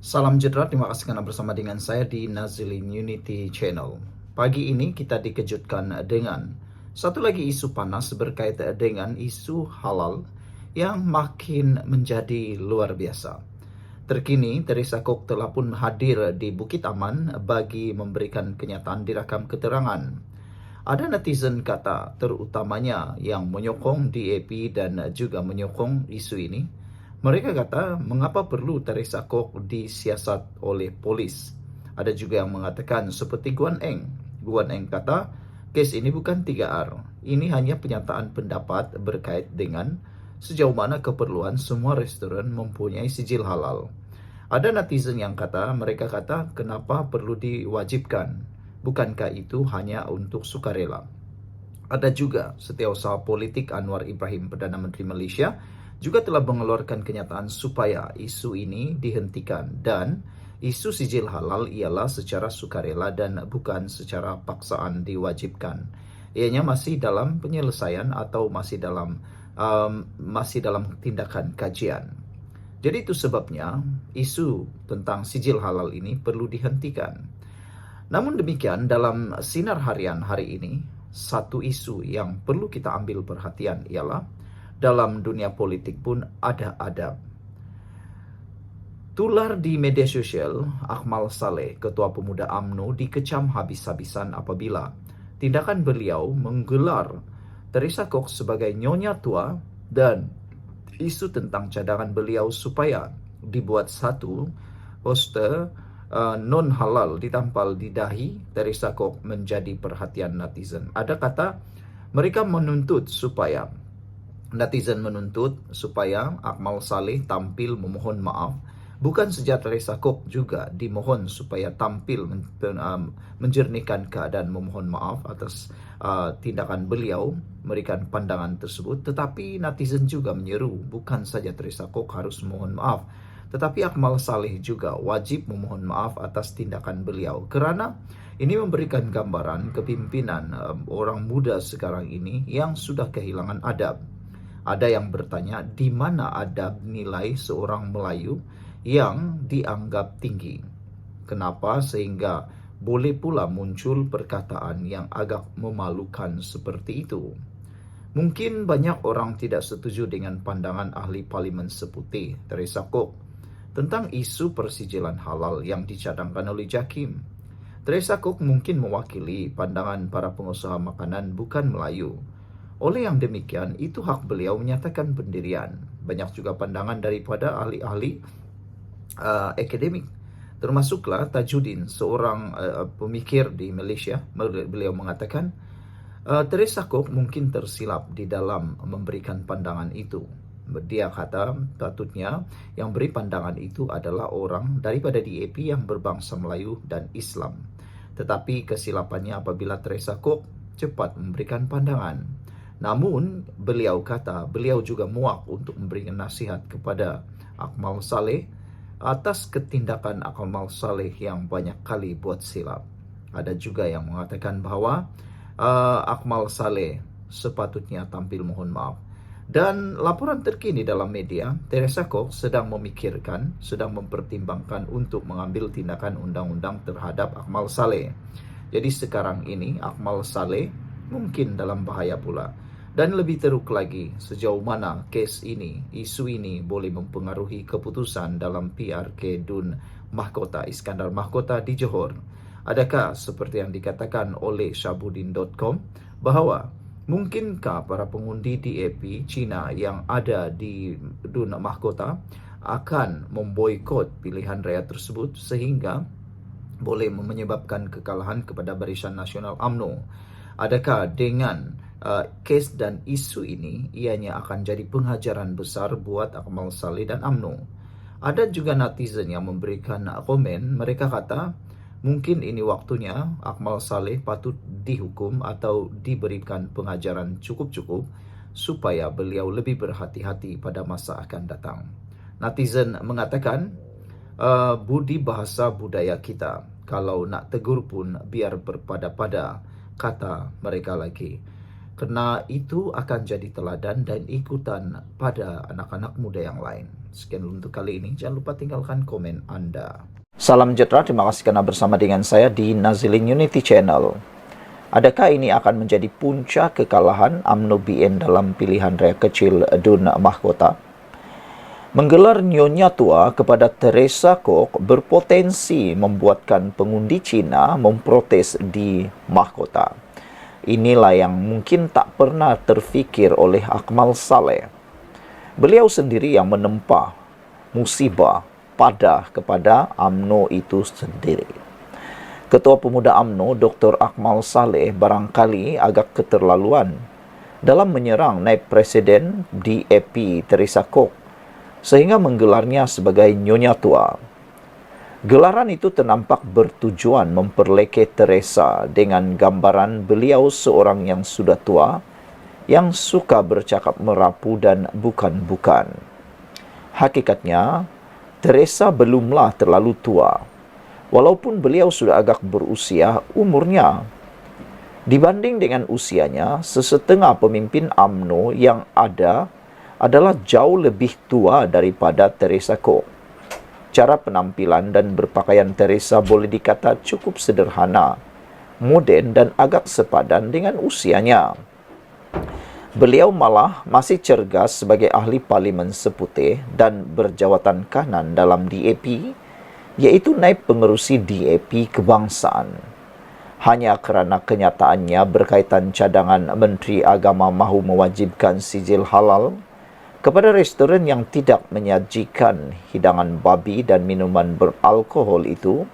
Salam sejahtera, terima kasih karena bersama dengan saya di Nazilin Unity Channel. Pagi ini kita dikejutkan dengan satu lagi isu panas berkaitan dengan isu halal yang makin menjadi luar biasa. Terkini, Teresa Cook telah pun hadir di Bukit Aman bagi memberikan kenyataan direkam keterangan. Ada netizen kata, terutamanya yang menyokong DAP dan juga menyokong isu ini. Mereka kata, mengapa perlu Teresa Cook disiasat oleh polis? Ada juga yang mengatakan seperti Guan Eng. Guan Eng kata, kes ini bukan 3R. Ini hanya penyataan pendapat berkait dengan sejauh mana keperluan semua restoran mempunyai sijil halal. Ada netizen yang kata, mereka kata, kenapa perlu diwajibkan? Bukankah itu hanya untuk sukarela? Ada juga setiausaha politik Anwar Ibrahim, Perdana Menteri Malaysia, juga telah mengeluarkan kenyataan supaya isu ini dihentikan dan isu sijil halal ialah secara sukarela dan bukan secara paksaan diwajibkan. Ianya masih dalam penyelesaian atau masih dalam tindakan kajian. Jadi itu sebabnya isu tentang sijil halal ini perlu dihentikan. Namun demikian, dalam sinar harian hari ini, satu isu yang perlu kita ambil perhatian ialah dalam dunia politik pun ada adab. Tular di media sosial, Akmal Saleh, Ketua Pemuda UMNO, dikecam habis-habisan apabila tindakan beliau menggelar Teresa Cook sebagai nyonya tua dan isu tentang cadangan beliau supaya dibuat satu poster non halal ditampal di dahi Teresa Cook menjadi perhatian netizen. Ada kata mereka menuntut supaya Akmal Saleh tampil memohon maaf. Bukan saja Teresa Cook juga dimohon supaya tampil menjernihkan keadaan memohon maaf atas tindakan beliau, memberikan pandangan tersebut. Tetapi netizen juga menyeru, bukan saja Teresa Cook harus memohon maaf, tetapi Akmal Saleh juga wajib memohon maaf atas tindakan beliau. Kerana ini memberikan gambaran kepimpinan orang muda sekarang ini yang sudah kehilangan adab. Ada yang bertanya, di mana adab nilai seorang Melayu yang dianggap tinggi? Kenapa sehingga boleh pula muncul perkataan yang agak memalukan seperti itu? Mungkin banyak orang tidak setuju dengan pandangan ahli parlimen seputih Teresa Cook tentang isu persijilan halal yang dicadangkan oleh JAKIM. Teresa Cook mungkin mewakili pandangan para pengusaha makanan bukan Melayu. Oleh yang demikian, itu hak beliau menyatakan pendirian. Banyak juga pandangan daripada ahli-ahli akademik. Termasuklah Tajuddin, seorang pemikir di Malaysia. Beliau mengatakan, Teresa Cook mungkin tersilap di dalam memberikan pandangan itu. Dia kata, patutnya yang beri pandangan itu adalah orang daripada DAP yang berbangsa Melayu dan Islam. Tetapi kesilapannya apabila Teresa Cook cepat memberikan pandangan. Namun, beliau kata, beliau juga muak untuk memberikan nasihat kepada Akmal Saleh atas ketindakan Akmal Saleh yang banyak kali buat silap. Ada juga yang mengatakan bahawa Akmal Saleh sepatutnya tampil mohon maaf. Dan laporan terkini dalam media, Teresa Cook sedang mempertimbangkan untuk mengambil tindakan undang-undang terhadap Akmal Saleh. Jadi sekarang ini Akmal Saleh mungkin dalam bahaya pula. Dan lebih teruk lagi, sejauh mana kes ini, isu ini boleh mempengaruhi keputusan dalam PRK Dun Mahkota Iskandar Mahkota di Johor. Adakah seperti yang dikatakan oleh Syabudin.com bahawa mungkinkah para pengundi DAP Cina yang ada di Dun Mahkota akan memboikot pilihan raya tersebut sehingga boleh menyebabkan kekalahan kepada Barisan Nasional UMNO? Adakah dengan kes dan isu ini ianya akan jadi pengajaran besar buat Akmal Saleh dan UMNO? Ada juga netizen yang memberikan komen. Mereka kata mungkin ini waktunya Akmal Saleh patut dihukum atau diberikan pengajaran cukup-cukup supaya beliau lebih berhati-hati pada masa akan datang. Netizen mengatakan, budi bahasa budaya kita, kalau nak tegur pun biar berpada-pada, kata mereka lagi. Kerana itu akan jadi teladan dan ikutan pada anak-anak muda yang lain. Sekian untuk kali ini. Jangan lupa tinggalkan komen Anda. Salam sejahtera, terima kasih karena bersama dengan saya di Nazilin Unity Channel. Adakah ini akan menjadi puncak kekalahan UMNO BN dalam pilihan raya kecil DUN Mahkota? Menggelar Nyonya Tua kepada Teresa Kok berpotensi membuatkan pengundi Cina memprotes di Mahkota. Inilah yang mungkin tak pernah terfikir oleh Akmal Saleh. Beliau sendiri yang menempa musibah pada kepada UMNO itu sendiri. Ketua Pemuda UMNO Dr. Akmal Saleh barangkali agak keterlaluan dalam menyerang naib Presiden DAP Teresa Kok sehingga menggelarnya sebagai Nyonya Tua. Gelaran itu ternampak bertujuan memperlekeh Teresa dengan gambaran beliau seorang yang sudah tua, yang suka bercakap merapu dan bukan-bukan. Hakikatnya, Teresa belumlah terlalu tua, walaupun beliau sudah agak berusia umurnya. Dibanding dengan usianya, sesetengah pemimpin UMNO yang ada adalah jauh lebih tua daripada Teresa Kok. Cara penampilan dan berpakaian Teresa boleh dikata cukup sederhana, moden dan agak sepadan dengan usianya. Beliau malah masih cergas sebagai ahli parlimen seputih dan berjawatan kanan dalam DAP, yaitu naib pengerusi DAP kebangsaan. Hanya kerana kenyataannya berkaitan cadangan Menteri Agama mahu mewajibkan sijil halal kepada restoran yang tidak menyajikan hidangan babi dan minuman beralkohol itu,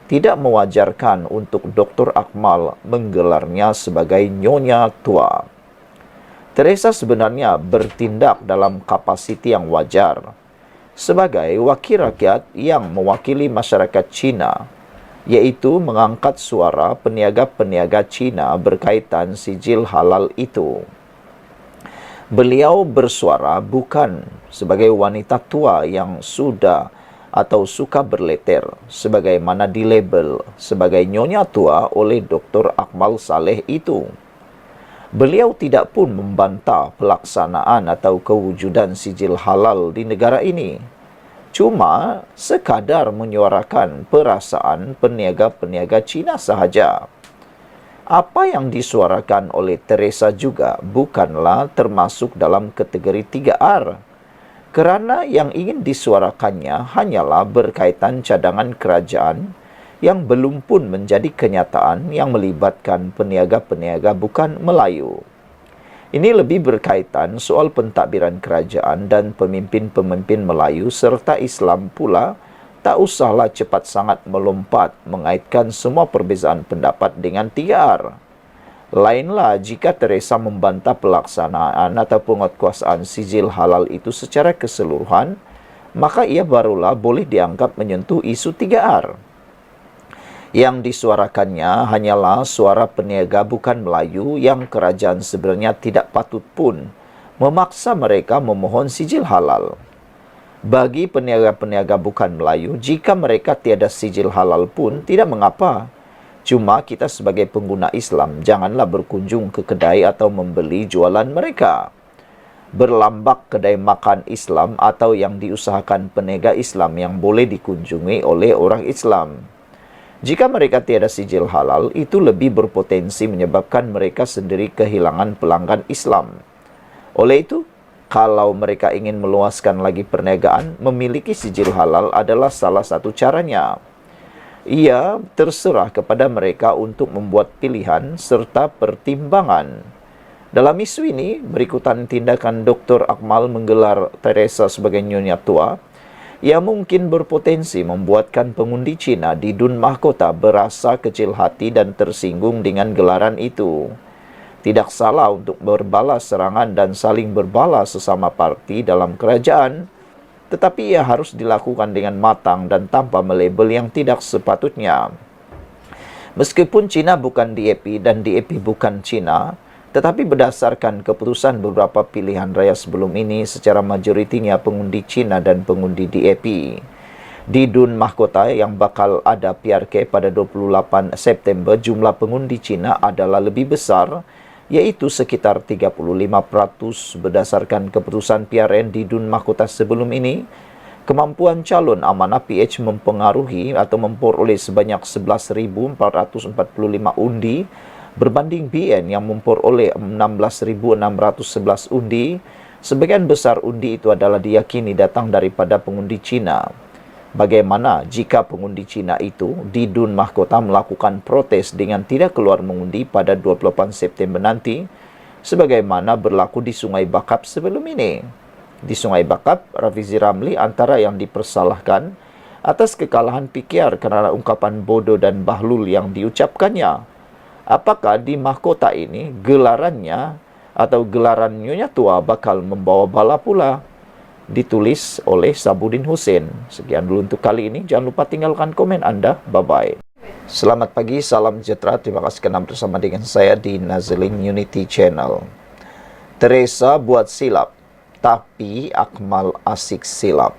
tidak mewajarkan untuk Dr. Akmal menggelarnya sebagai Nyonya Tua. Teresa sebenarnya bertindak dalam kapasiti yang wajar sebagai wakil rakyat yang mewakili masyarakat Cina, yaitu mengangkat suara peniaga-peniaga Cina berkaitan sijil halal itu. Beliau bersuara bukan sebagai wanita tua yang sudah atau suka berleter, sebagaimana dilabel sebagai Nyonya Tua oleh Dr. Akmal Saleh itu. Beliau tidak pun membantah pelaksanaan atau kewujudan sijil halal di negara ini. Cuma sekadar menyuarakan perasaan peniaga-peniaga Cina sahaja. Apa yang disuarakan oleh Teresa juga bukanlah termasuk dalam kategori 3R. Kerana yang ingin disuarakannya hanyalah berkaitan cadangan kerajaan yang belum pun menjadi kenyataan yang melibatkan peniaga-peniaga bukan Melayu. Ini lebih berkaitan soal pentadbiran kerajaan dan pemimpin-pemimpin Melayu serta Islam pula. Tak usahlah cepat sangat melompat mengaitkan semua perbezaan pendapat dengan 3R. Lainlah jika Teresa membantah pelaksanaan atau penguatkuasaan sijil halal itu secara keseluruhan, maka ia barulah boleh dianggap menyentuh isu 3R. Yang disuarakannya hanyalah suara peniaga bukan Melayu yang kerajaan sebenarnya tidak patut pun memaksa mereka memohon sijil halal. Bagi peniaga-peniaga bukan Melayu, jika mereka tiada sijil halal pun tidak mengapa. Cuma kita sebagai pengguna Islam janganlah berkunjung ke kedai atau membeli jualan mereka. Berlambak kedai makan Islam atau yang diusahakan peniaga Islam yang boleh dikunjungi oleh orang Islam. Jika mereka tiada sijil halal, itu lebih berpotensi menyebabkan mereka sendiri kehilangan pelanggan Islam. Oleh itu, kalau mereka ingin meluaskan lagi perniagaan, memiliki sijil halal adalah salah satu caranya. Ia terserah kepada mereka untuk membuat pilihan serta pertimbangan. Dalam isu ini, berikutan tindakan Dr. Akmal menggelar Teresa sebagai Nyonya Tua, ia mungkin berpotensi membuatkan pengundi Cina di DUN Mahkota berasa kecil hati dan tersinggung dengan gelaran itu. Tidak salah untuk berbalas serangan dan saling berbalas sesama parti dalam kerajaan, tetapi ia harus dilakukan dengan matang dan tanpa melabel yang tidak sepatutnya. Meskipun Cina bukan DAP dan DAP bukan Cina, tetapi berdasarkan keputusan beberapa pilihan raya sebelum ini secara majoritinya pengundi Cina dan pengundi DAP. Di DUN Mahkota yang bakal ada PRK pada 28 September, jumlah pengundi Cina adalah lebih besar, yaitu sekitar 35% berdasarkan keputusan PRN di DUN Mahkota sebelum ini, Kemampuan calon amanah PH mempengaruhi atau memperoleh sebanyak 11.445 undi berbanding BN yang memperoleh 16.611 undi. Sebagian besar undi itu adalah diyakini datang daripada pengundi Cina. Bagaimana jika pengundi Cina itu di Dun Mahkota melakukan protes dengan tidak keluar mengundi pada 28 September nanti, sebagaimana berlaku di Sungai Bakap sebelum ini? Di Sungai Bakap, Rafizi Ramli antara yang dipersalahkan atas kekalahan PKR kerana ungkapan bodoh dan bahlul yang diucapkannya. Apakah di mahkota ini gelarannya atau gelaran Nyonya Tua bakal membawa bala pula? Ditulis oleh Sabudin Hussein. Sekian dulu untuk kali ini. Jangan lupa tinggalkan komen anda. Bye-bye. Selamat pagi, salam sejahtera. Terima kasih kerana bersama dengan saya di Nazlin Unity Channel. Teresa buat silap, tapi Akmal asik silap.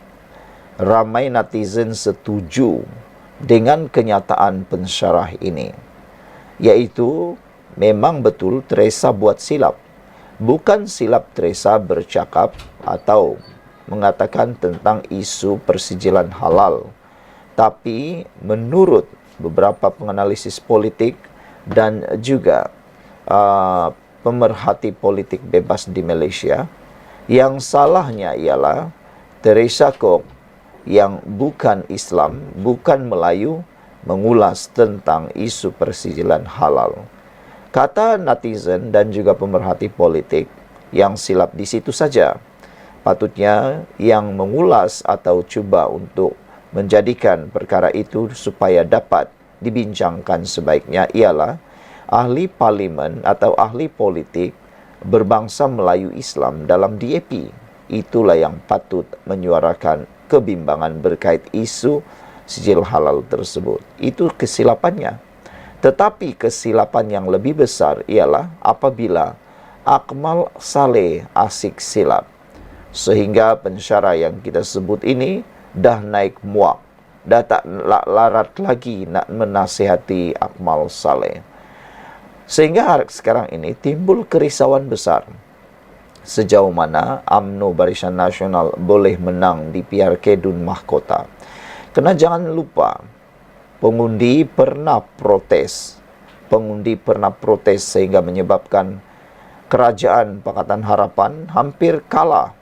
Ramai netizen setuju dengan kenyataan pensyarah ini, iaitu memang betul Teresa buat silap. Bukan silap Teresa bercakap atau mengatakan tentang isu persijilan halal, tapi menurut beberapa penganalisis politik dan juga pemerhati politik bebas di Malaysia, yang salahnya ialah Teresa Kok yang bukan Islam, bukan Melayu, mengulas tentang isu persijilan halal. Kata netizen dan juga pemerhati politik, yang silap di situ saja. Patutnya yang mengulas atau cuba untuk menjadikan perkara itu supaya dapat dibincangkan sebaiknya ialah ahli parlimen atau ahli politik berbangsa Melayu Islam dalam DAP. Itulah yang patut menyuarakan kebimbangan berkait isu sijil halal tersebut. Itu kesilapannya. Tetapi kesilapan yang lebih besar ialah apabila Akmal Saleh asik silap, sehingga pensyarah yang kita sebut ini dah naik muak, dah tak larat lagi nak menasihati Akmal Saleh. Sehingga sekarang ini timbul kerisauan besar. Sejauh mana UMNO Barisan Nasional boleh menang di PRK Dun Mahkota. Kerana jangan lupa, pengundi pernah protes. Pengundi pernah protes sehingga menyebabkan kerajaan Pakatan Harapan hampir kalah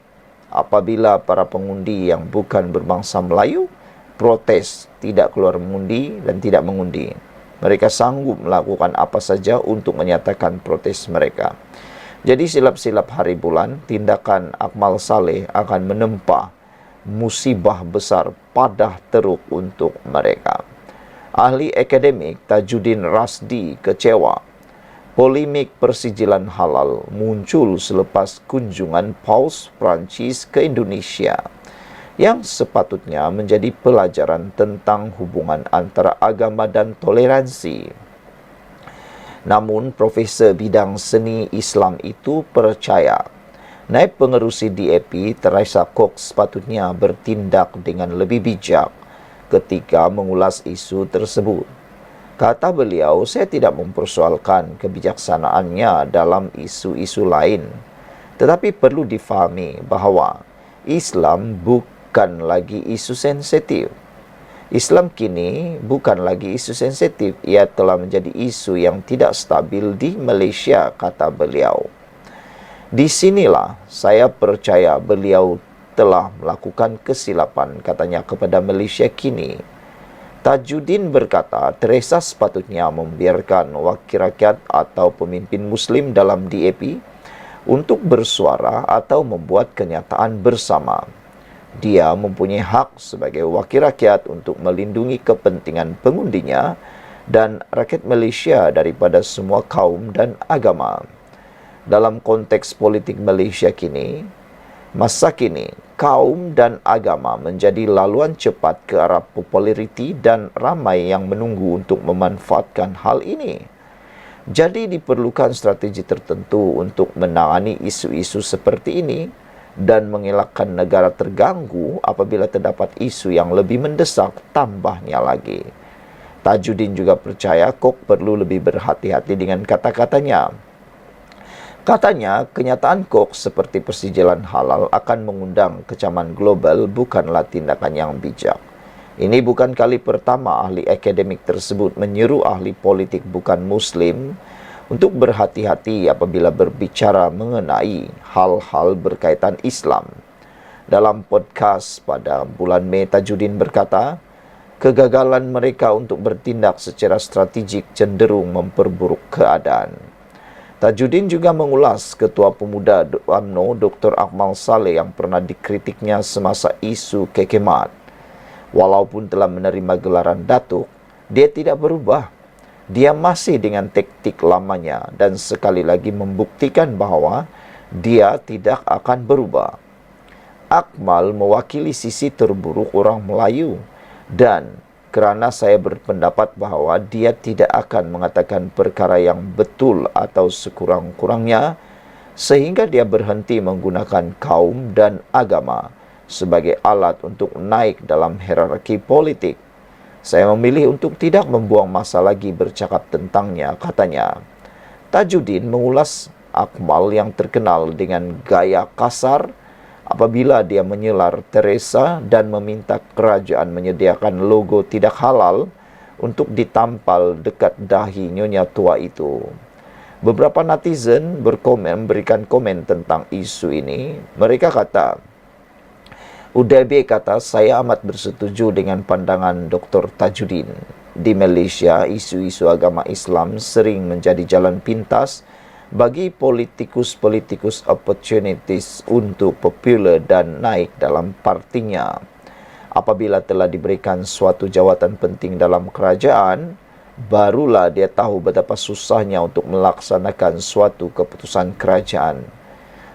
apabila para pengundi yang bukan berbangsa Melayu protes, tidak keluar mengundi dan tidak mengundi. Mereka sanggup melakukan apa saja untuk menyatakan protes mereka. Jadi silap-silap hari bulan, tindakan Akmal Saleh akan menempa musibah besar padah teruk untuk mereka. Ahli akademik Tajuddin Rasdi kecewa. Polemik persijilan halal muncul selepas kunjungan Paus Perancis ke Indonesia, yang sepatutnya menjadi pelajaran tentang hubungan antara agama dan toleransi. Namun, Profesor bidang seni Islam itu percaya naib pengerusi DAP Teresa Kok sepatutnya bertindak dengan lebih bijak ketika mengulas isu tersebut. Kata beliau, saya tidak mempersoalkan kebijaksanaannya dalam isu-isu lain, tetapi perlu difahami bahawa Islam bukan lagi isu sensitif. Islam kini bukan lagi isu sensitif, ia telah menjadi isu yang tidak stabil di Malaysia, kata beliau. Di sinilah saya percaya beliau telah melakukan kesilapan, katanya kepada Malaysia kini. Tajuddin berkata, Teresa sepatutnya membiarkan wakil rakyat atau pemimpin Muslim dalam DAP untuk bersuara atau membuat kenyataan bersama. Dia mempunyai hak sebagai wakil rakyat untuk melindungi kepentingan pengundinya dan rakyat Malaysia daripada semua kaum dan agama. Dalam konteks politik Malaysia kini, masa kini, kaum dan agama menjadi laluan cepat ke arah populariti dan ramai yang menunggu untuk memanfaatkan hal ini. Jadi diperlukan strategi tertentu untuk menangani isu-isu seperti ini dan mengelakkan negara terganggu apabila terdapat isu yang lebih mendesak tambahnya lagi. Tajuddin juga percaya Kok perlu lebih berhati-hati dengan kata-katanya. Katanya, kenyataan kok seperti persijilan halal akan mengundang kecaman global bukanlah tindakan yang bijak. Ini bukan kali pertama ahli akademik tersebut menyeru ahli politik bukan Muslim untuk berhati-hati apabila berbicara mengenai hal-hal berkaitan Islam. Dalam podcast pada bulan Mei, Tajudin berkata, kegagalan mereka untuk bertindak secara strategik cenderung memperburuk keadaan. Tajudin juga mengulas Ketua Pemuda UMNO Dr. Akmal Saleh yang pernah dikritiknya semasa isu kekemat. Walaupun telah menerima gelaran Datuk, dia tidak berubah. Dia masih dengan taktik lamanya dan sekali lagi membuktikan bahwa dia tidak akan berubah. Akmal mewakili sisi terburuk orang Melayu dan kerana saya berpendapat bahawa dia tidak akan mengatakan perkara yang betul atau sekurang-kurangnya sehingga dia berhenti menggunakan kaum dan agama sebagai alat untuk naik dalam hierarki politik. Saya memilih untuk tidak membuang masa lagi bercakap tentangnya, katanya. Tajudin mengulas Akmal yang terkenal dengan gaya kasar apabila dia menyelar Teresa dan meminta kerajaan menyediakan logo tidak halal untuk ditampal dekat dahi nyonya tua itu. Beberapa netizen memberikan komen tentang isu ini. Mereka kata, UDB kata, saya amat bersetuju dengan pandangan Dr. Tajudin. Di Malaysia, isu-isu agama Islam sering menjadi jalan pintas bagi politikus-politikus opportunities untuk popular dan naik dalam partinya. Apabila telah diberikan suatu jawatan penting dalam kerajaan, barulah dia tahu betapa susahnya untuk melaksanakan suatu keputusan kerajaan.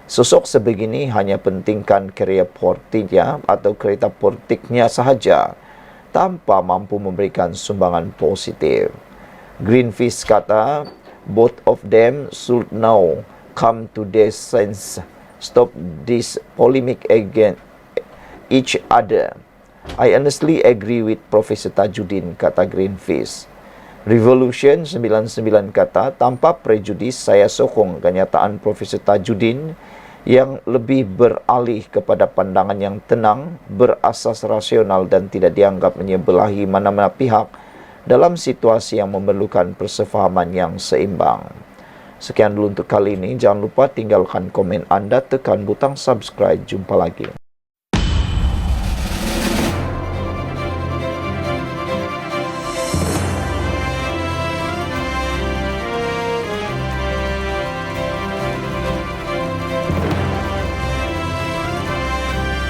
Sosok sebegini hanya pentingkan kereta politiknya atau kereta politiknya sahaja, tanpa mampu memberikan sumbangan positif. Greenfish kata, both of them should now come to their sense, stop this polemic against each other. I honestly agree with Professor Tajudin, kata Greenfish. Revolution 99 kata, tanpa prejudis saya sokong kenyataan Profesor Tajudin yang lebih beralih kepada pandangan yang tenang, berasas rasional dan tidak dianggap menyebelahi mana-mana pihak dalam situasi yang memerlukan persefahaman yang seimbang. Sekian dulu untuk kali ini. Jangan lupa tinggalkan komen Anda, tekan butang subscribe. Jumpa lagi.